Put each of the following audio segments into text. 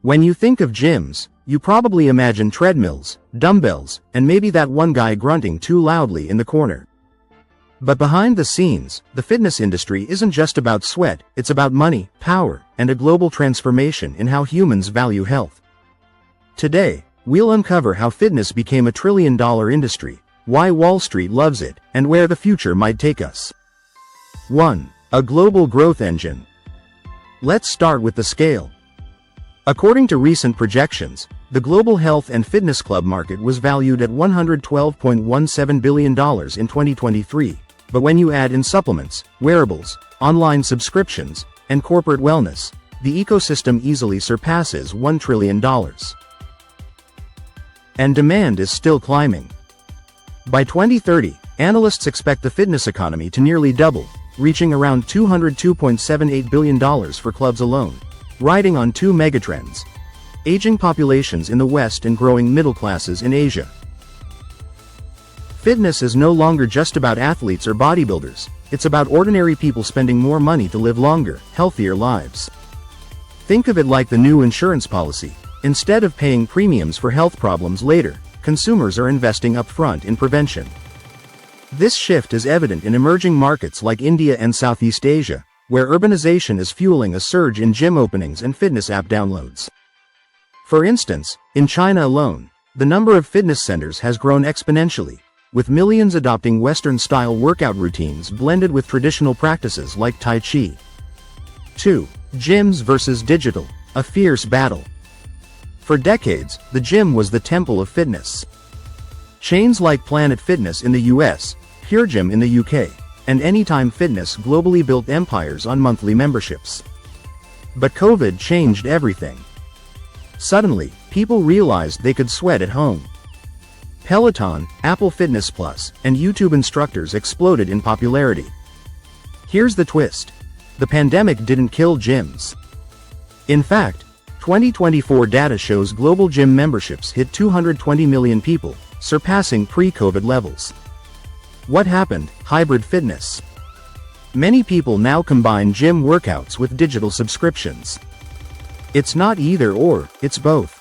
When you think of gyms, you probably imagine treadmills, dumbbells, and maybe that one guy grunting too loudly in the corner. But behind the scenes, the fitness industry isn't just about sweat, it's about money, power, and a global transformation in how humans value health. Today, we'll uncover how fitness became a trillion-dollar industry, why Wall Street loves it, and where the future might take us. 1. A global growth engine. Let's start with the scale. According to recent projections, the global health and fitness club market was valued at $112.17 billion in 2023, but when you add in supplements, wearables, online subscriptions, and corporate wellness, the ecosystem easily surpasses $1 trillion. And demand is still climbing. By 2030, analysts expect the fitness economy to nearly double, reaching around $202.78 billion for clubs alone, riding on two megatrends: aging populations in the West and growing middle classes in Asia. Fitness is no longer just about athletes or bodybuilders, it's about ordinary people spending more money to live longer, healthier lives. Think of it like the new insurance policy. Instead of paying premiums for health problems later, consumers are investing upfront in prevention. This shift is evident in emerging markets like India and Southeast Asia, where urbanization is fueling a surge in gym openings and fitness app downloads. For instance, in China alone, the number of fitness centers has grown exponentially, with millions adopting Western-style workout routines blended with traditional practices like Tai Chi. 2. Gyms versus digital, a fierce battle. For decades, the gym was the temple of fitness. Chains like Planet Fitness in the US, Pure Gym in the UK, and Anytime Fitness globally built empires on monthly memberships. But COVID changed everything. Suddenly, people realized they could sweat at home. Peloton, Apple Fitness Plus, and YouTube instructors exploded in popularity. Here's the twist: the pandemic didn't kill gyms. In fact, 2024 data shows global gym memberships hit 220 million people, surpassing pre-COVID levels. What happened? Hybrid fitness. Many people now combine gym workouts with digital subscriptions. It's not either or, it's both.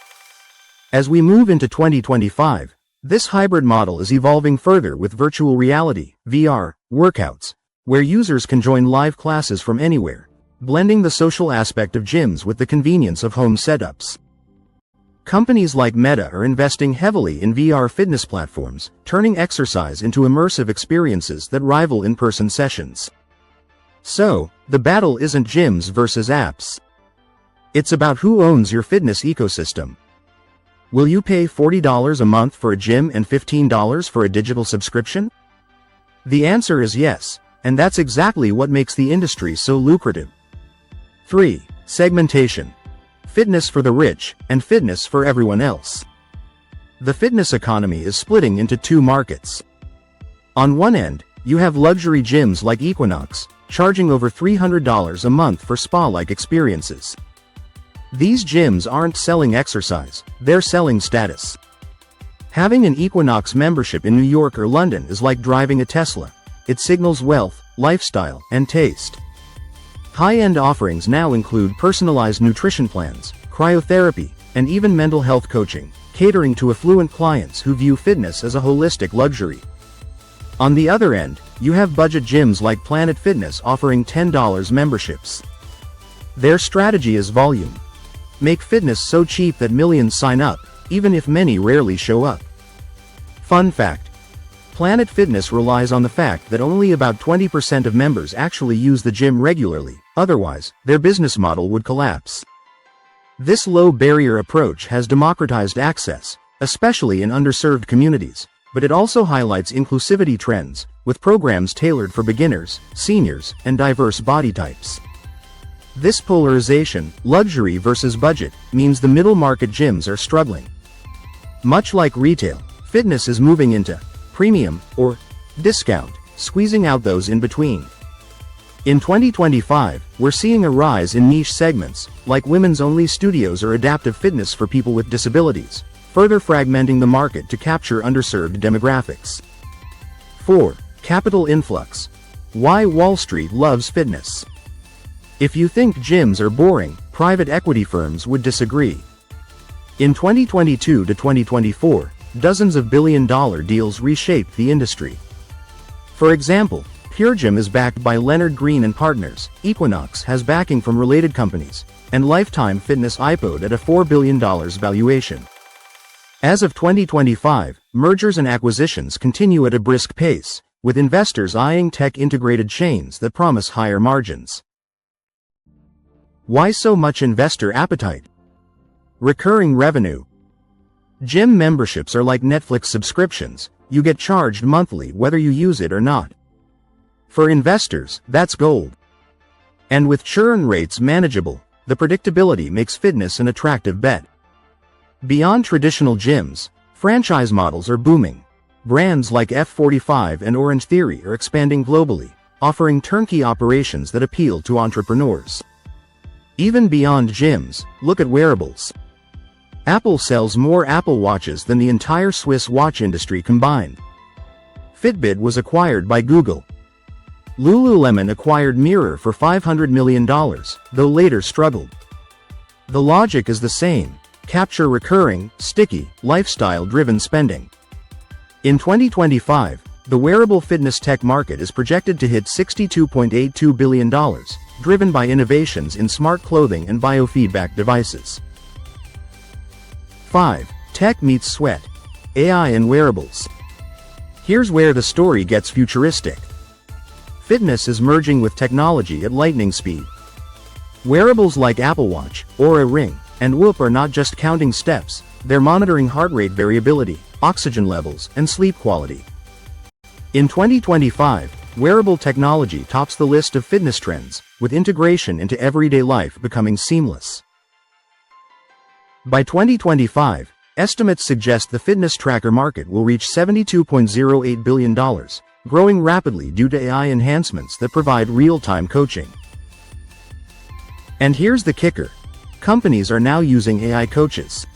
As we move into 2025, this hybrid model is evolving further with virtual reality, VR, workouts, where users can join live classes from anywhere, blending the social aspect of gyms with the convenience of home setups. Companies like Meta are investing heavily in VR fitness platforms, turning exercise into immersive experiences that rival in-person sessions. So, the battle isn't gyms versus apps. It's about who owns your fitness ecosystem. Will you pay $40 a month for a gym and $15 for a digital subscription? The answer is yes, and that's exactly what makes the industry so lucrative. 3. Segmentation. Fitness for the rich, and fitness for everyone else. The fitness economy is splitting into two markets. On one end, you have luxury gyms like Equinox, charging over $300 a month for spa-like experiences. These gyms aren't selling exercise, they're selling status. Having an Equinox membership in New York or London is like driving a Tesla. It signals wealth, lifestyle, and taste. High-end offerings now include personalized nutrition plans, cryotherapy, and even mental health coaching, catering to affluent clients who view fitness as a holistic luxury. On the other end, you have budget gyms like Planet Fitness offering $10 memberships. Their strategy is volume. Make fitness so cheap that millions sign up, even if many rarely show up. Fun fact: Planet Fitness relies on the fact that only about 20% of members actually use the gym regularly, otherwise, their business model would collapse. This low-barrier approach has democratized access, especially in underserved communities, but it also highlights inclusivity trends, with programs tailored for beginners, seniors, and diverse body types. This polarization, luxury versus budget, means the middle-market gyms are struggling. Much like retail, fitness is moving into premium, or discount, squeezing out those in between. In 2025, we're seeing a rise in niche segments, like women's-only studios or adaptive fitness for people with disabilities, further fragmenting the market to capture underserved demographics. 4. Capital influx. Why Wall Street loves fitness. If you think gyms are boring, private equity firms would disagree. In 2022 to 2024, dozens of billion-dollar deals reshaped the industry. For example, Pure Gym is backed by Leonard Green and Partners, Equinox has backing from related companies, and Lifetime Fitness IPO'd at a $4 billion valuation. As of 2025, mergers and acquisitions continue at a brisk pace, with investors eyeing tech-integrated chains that promise higher margins. Why so much investor appetite? Recurring revenue. Gym memberships are like Netflix subscriptions, you get charged monthly whether you use it or not. For investors, that's gold. And with churn rates manageable, the predictability makes fitness an attractive bet. Beyond traditional gyms, franchise models are booming. Brands like F45 and Orange Theory are expanding globally, offering turnkey operations that appeal to entrepreneurs. Even beyond gyms, look at wearables. Apple sells more Apple Watches than the entire Swiss watch industry combined. Fitbit was acquired by Google. Lululemon acquired Mirror for $500 million, though later struggled. The logic is the same: capture recurring, sticky, lifestyle-driven spending. In 2025, the wearable fitness tech market is projected to hit $62.82 billion, driven by innovations in smart clothing and biofeedback devices. 5. Tech meets sweat. AI and wearables. Here's where the story gets futuristic. Fitness is merging with technology at lightning speed. Wearables like Apple Watch, Oura Ring, and Whoop are not just counting steps, they're monitoring heart rate variability, oxygen levels, and sleep quality. In 2025, wearable technology tops the list of fitness trends, with integration into everyday life becoming seamless. By 2025, estimates suggest the fitness tracker market will reach $72.08 billion, growing rapidly due to AI enhancements that provide real-time coaching. And here's the kicker: companies are now using AI coaches.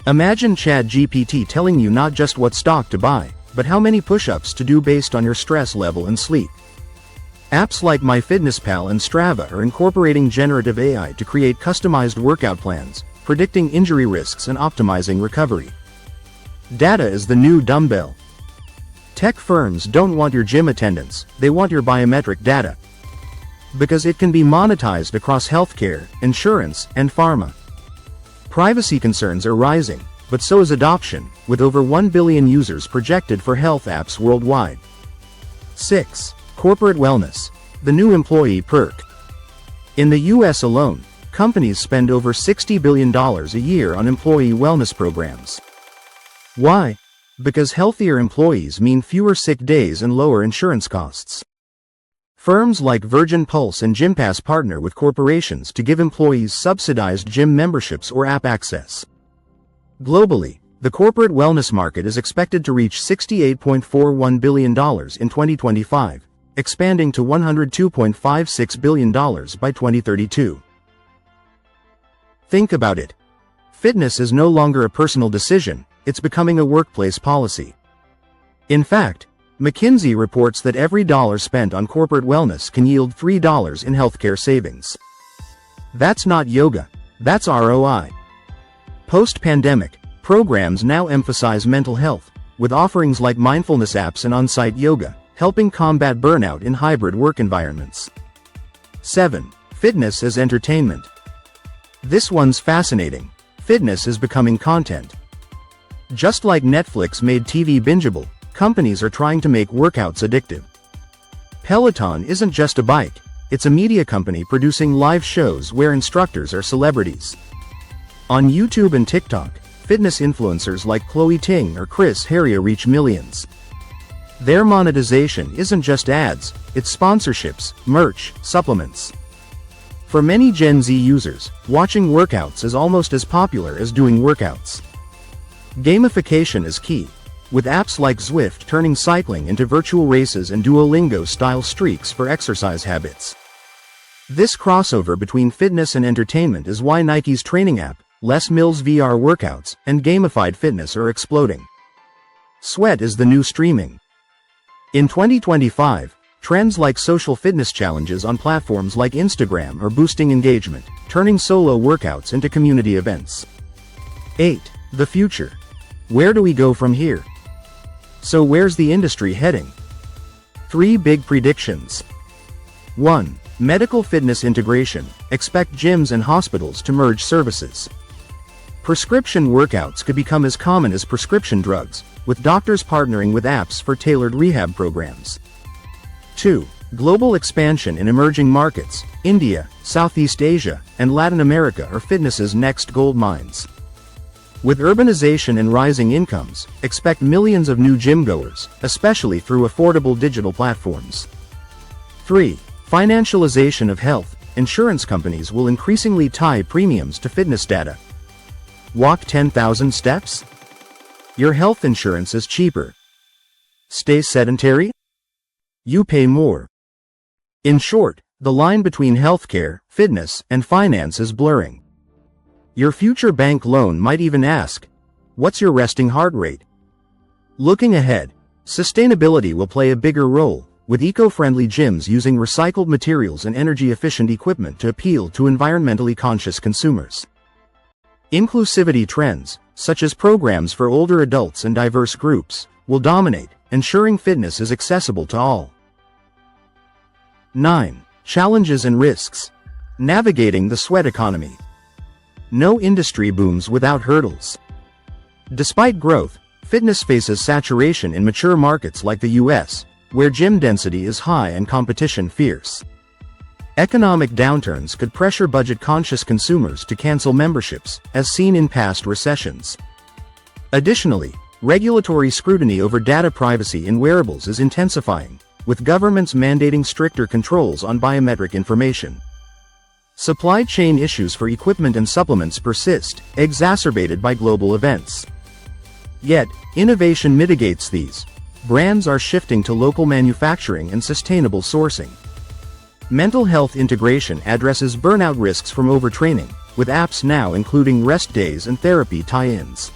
Imagine ChatGPT telling you not just what stock to buy, but how many push-ups to do based on your stress level and sleep. Apps like MyFitnessPal and Strava are incorporating generative AI to create customized workout plans, predicting injury risks and optimizing recovery. Data is the new dumbbell. Tech firms don't want your gym attendance, they want your biometric data. Because it can be monetized across healthcare, insurance, and pharma. Privacy concerns are rising, but so is adoption, with over 1 billion users projected for health apps worldwide. 6. Corporate wellness. The new employee perk. In the US alone, companies spend over $60 billion a year on employee wellness programs. Why? Because healthier employees mean fewer sick days and lower insurance costs. Firms like Virgin Pulse and GymPass partner with corporations to give employees subsidized gym memberships or app access. Globally, the corporate wellness market is expected to reach $68.41 billion in 2025, expanding to $102.56 billion by 2032. Think about it. Fitness is no longer a personal decision, it's becoming a workplace policy. In fact, McKinsey reports that every dollar spent on corporate wellness can yield $3 in healthcare savings. That's not yoga, that's ROI. Post-pandemic, programs now emphasize mental health, with offerings like mindfulness apps and on-site yoga, helping combat burnout in hybrid work environments. 7. Fitness as entertainment. This one's fascinating. Fitness is becoming content. Just like Netflix made TV bingeable, companies are trying to make workouts addictive. Peloton isn't just a bike, it's a media company producing live shows where instructors are celebrities. On YouTube and TikTok, fitness influencers like Chloe Ting or Chris Heria reach millions. Their monetization isn't just ads, it's sponsorships, merch, supplements. For many Gen Z users, watching workouts is almost as popular as doing workouts. Gamification is key, with apps like Zwift turning cycling into virtual races and Duolingo-style streaks for exercise habits. This crossover between fitness and entertainment is why Nike's training app, Les Mills VR workouts, and gamified fitness are exploding. Sweat is the new streaming. In 2025, trends like social fitness challenges on platforms like Instagram are boosting engagement, turning solo workouts into community events. 8. The future. Where do we go from here? So where's the industry heading? 3 big predictions. 1. Medical fitness integration. Expect gyms and hospitals to merge services. Prescription workouts could become as common as prescription drugs, with doctors partnering with apps for tailored rehab programs. 2. Global expansion in emerging markets. India, Southeast Asia, and Latin America are fitness's next gold mines. With urbanization and rising incomes, expect millions of new gym-goers, especially through affordable digital platforms. 3. Financialization of health. Insurance companies will increasingly tie premiums to fitness data. Walk 10,000 steps? Your health insurance is cheaper. Stay sedentary? You pay more. In short, the line between healthcare, fitness, and finance is blurring. Your future bank loan might even ask, "What's your resting heart rate?" Looking ahead, sustainability will play a bigger role, with eco-friendly gyms using recycled materials and energy-efficient equipment to appeal to environmentally conscious consumers. Inclusivity trends, such as programs for older adults and diverse groups, will dominate, ensuring fitness is accessible to all. 9. Challenges and risks. Navigating the sweat economy. No industry booms without hurdles. Despite growth, fitness faces saturation in mature markets like the US, where gym density is high and competition fierce. Economic downturns could pressure budget-conscious consumers to cancel memberships, as seen in past recessions. Additionally, regulatory scrutiny over data privacy in wearables is intensifying, with governments mandating stricter controls on biometric information. Supply chain issues for equipment and supplements persist, exacerbated by global events. Yet, innovation mitigates these. Brands are shifting to local manufacturing and sustainable sourcing. Mental health integration addresses burnout risks from overtraining, with apps now including rest days and therapy tie-ins.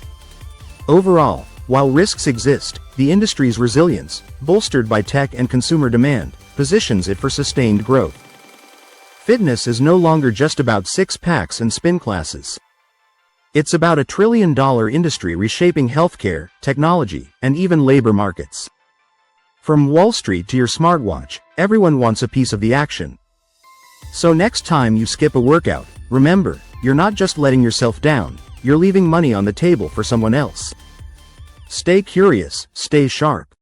Overall, while risks exist, the industry's resilience, bolstered by tech and consumer demand, positions it for sustained growth. Fitness is no longer just about six-packs and spin classes. It's about a trillion-dollar industry reshaping healthcare, technology, and even labor markets. From Wall Street to your smartwatch, everyone wants a piece of the action. So next time you skip a workout, remember, you're not just letting yourself down, you're leaving money on the table for someone else. Stay curious, stay sharp.